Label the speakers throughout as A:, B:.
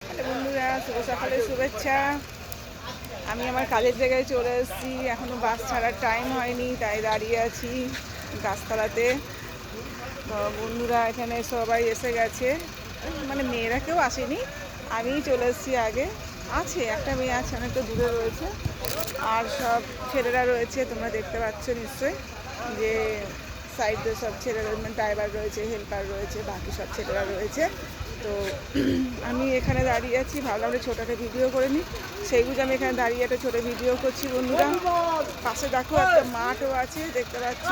A: Hello বন্ধুরা, শুভ সকালের শুভেচ্ছা। আমি আমার কাজের জায়গায় চলে এসেছি। এখনও বাস ছাড়ার টাইম হয়নি, তাই দাঁড়িয়ে আছি গাছতলাতে। তো বন্ধুরা এখানে সবাই এসে গেছে, মানে মেয়েরা কেউ আসেনি, আমিই চলে এসেছি আগে। আছে একটা মেয়ে আছে, অনেকটা দূরে রয়েছে, আর সব ছেলেরা রয়েছে। তোমরা দেখতে পাচ্ছ নিশ্চয়ই যে সাইডে সব ছেলেরা, মানে ড্রাইভার রয়েছে, হেল্পার রয়েছে, বাকি সব ছেলেরা রয়েছে। তো আমি এখানে দাঁড়িয়ে আছি, ভাবলাম যে ছোটো একটা ভিডিও করে নিই। সেই বুঝে আমি এখানে দাঁড়িয়ে একটা ছোটো ভিডিও করছি বন্ধুরা। পাশে দেখো একটা মাঠও আছে, দেখতে পাচ্ছ।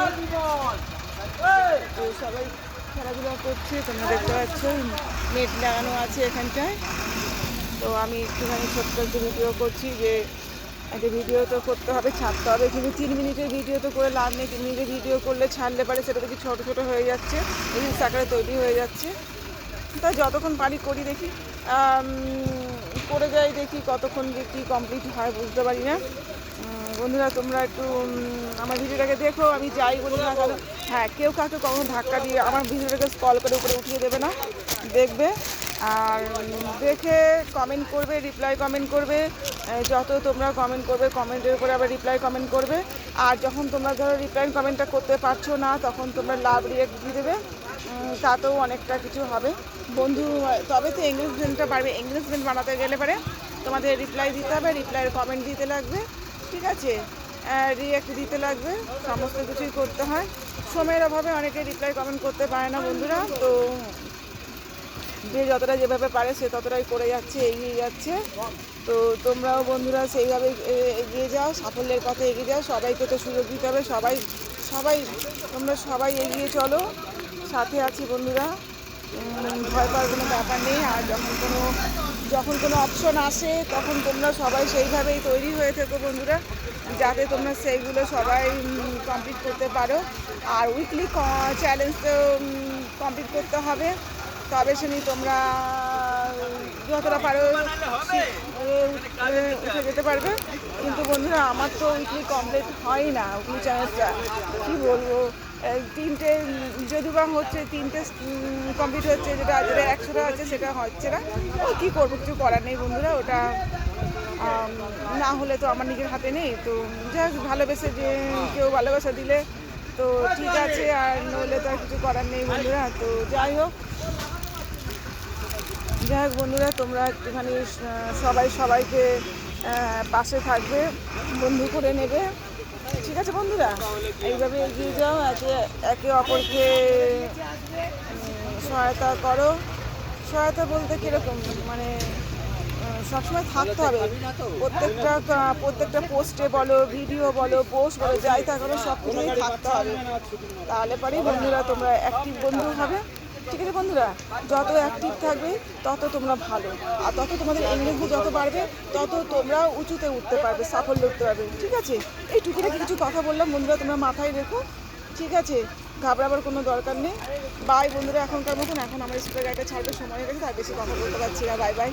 A: তো সবাই খেলাধুলা করছে, তোমরা দেখতে পাচ্ছ, নেট লাগানো আছে এখানটায়। তো আমি একটুখানি ছোট্ট একটু ভিডিও করছি, যে একটা ভিডিও তো করতে হবে, ছাড়তে হবে, কিন্তু 3 মিনিটের ভিডিও তো করে লাভ নেই। 3 মিনিটের ভিডিও করলে ছাড়লে পারে সেটা দেখি ছোটো ছোটো হয়ে যাচ্ছে, রিলস আকারে তৈরি হয়ে যাচ্ছে। তাই যতক্ষণ পারি করি, দেখি করে যাই, দেখি কতক্ষণ যে কী কমপ্লিট হয় বুঝতে পারি না। বন্ধুরা তোমরা একটু আমার ভিডিওটাকে দেখো, আমি যাই বলি না কেন। হ্যাঁ, কেউ কাউকে কখনো ধাক্কা দিয়ে আমার ভিডিওটাকে স্ক্রল করে উপরে উঠিয়ে দেবে না, দেখবে। আর দেখে কমেন্ট করবে, রিপ্লাই কমেন্ট করবে। যত তোমরা কমেন্ট করবে, কমেন্টের উপরে আবার রিপ্লাই কমেন্ট করবে। আর যখন তোমরা ধরো রিপ্লাই কমেন্টটা করতে পারছো না, তখন তোমরা লাভ রিয়েক্ট দিয়ে দেবে, তাতেও অনেকটা কিছু হবে বন্ধু। তবে তো এঙ্গেজমেন্টটা বাড়বে। এঙ্গেজমেন্ট বানাতে গেলে পারে তোমাদের রিপ্লাই দিতে হবে, রিপ্লাইয়ের কমেন্ট দিতে লাগবে, ঠিক আছে, রিয়াক্ট দিতে লাগবে, সমস্ত কিছুই করতে হয়। সময়ের অভাবে অনেকে রিপ্লাই কমেন্ট করতে পারে না বন্ধুরা। তো যে যতটা যেভাবে পারে সে ততটাই করে যাচ্ছে, এগিয়ে যাচ্ছে। তো তোমরাও বন্ধুরা সেইভাবে এগিয়ে যাও, সাফল্যের পথে এগিয়ে যাও। সবাইকে তো সুযোগ দিতে হবে, সবাই সবাই তোমরা সবাই এগিয়ে চলো, সাথে আছি বন্ধুরা। ভয় পাওয়ার কোনো ব্যাপার নেই। আর যখন কোনো অপশন আসে, তখন তোমরা সবাই সেইভাবেই তৈরি হয়ে থেকো বন্ধুরা, যাতে তোমরা সেইগুলো সবাই কমপ্লিট করতে পারো। আর উইকলি চ্যালেঞ্জ তো কমপ্লিট করতে হবে, তবে শুনি তোমরা যতটা পারো উঠে যেতে পারবে। কিন্তু বন্ধুরা আমার তো উইকলি কমপ্লিট হয় না, উইকলি চ্যালেঞ্জটা কী বলবো, 3টে যদি বা হচ্ছে, 3টে কমপ্লিট হচ্ছে, যেটা 100টা আছে সেটা হচ্ছে না। ও কী করবো, কিছু করার নেই বন্ধুরা। ওটা না হলে তো আমার নিজের হাতে নেই। তো যাই হোক, ভালোবেসে যে কেউ ভালোবাসা দিলে তো ঠিক আছে, আর নইলে তো আর কিছু করার নেই বন্ধুরা। তো যাই হোক বন্ধুরা, তোমরা একটুখানি সবাই সবাইকে পাশে থাকবে, বন্ধু করে নেবে, ঠিক আছে বন্ধুরা। এইভাবে এগিয়ে যাও, একে অপরকে সহায়তা করো। সহায়তা বলতে কীরকম, মানে সবসময় থাকতে হবে। প্রত্যেকটা পোস্টে বলো, ভিডিও বলো, পোস্ট বলো, যাই থাকবে সব কিছুই থাকতে হবে। তাহলে পরেই বন্ধুরা তোমরা অ্যাক্টিভ বন্ধু হবে, ঠিক আছে বন্ধুরা। যত অ্যাক্টিভ থাকবে তত তোমরা ভালো, আর তত তোমাদের এঙ্গেজমেন্ট যত বাড়বে, তত তোমরা উঁচুতে উঠতে পারবে, সাফল্য উঠতে পারবে, ঠিক আছে। এই টুকিটাকি কিছু কথা বললাম বন্ধুরা, তোমরা মাথায় রেখো, ঠিক আছে। ঘাবড়াবার কোনো দরকার নেই। বাই বন্ধুরা, এখনকার মতন। এখন আমার স্কুলের গাড়িটা ছাড়বে, সময় হয়ে গেছে, তার বেশি কথা বলতে পারছি না। Bye bye.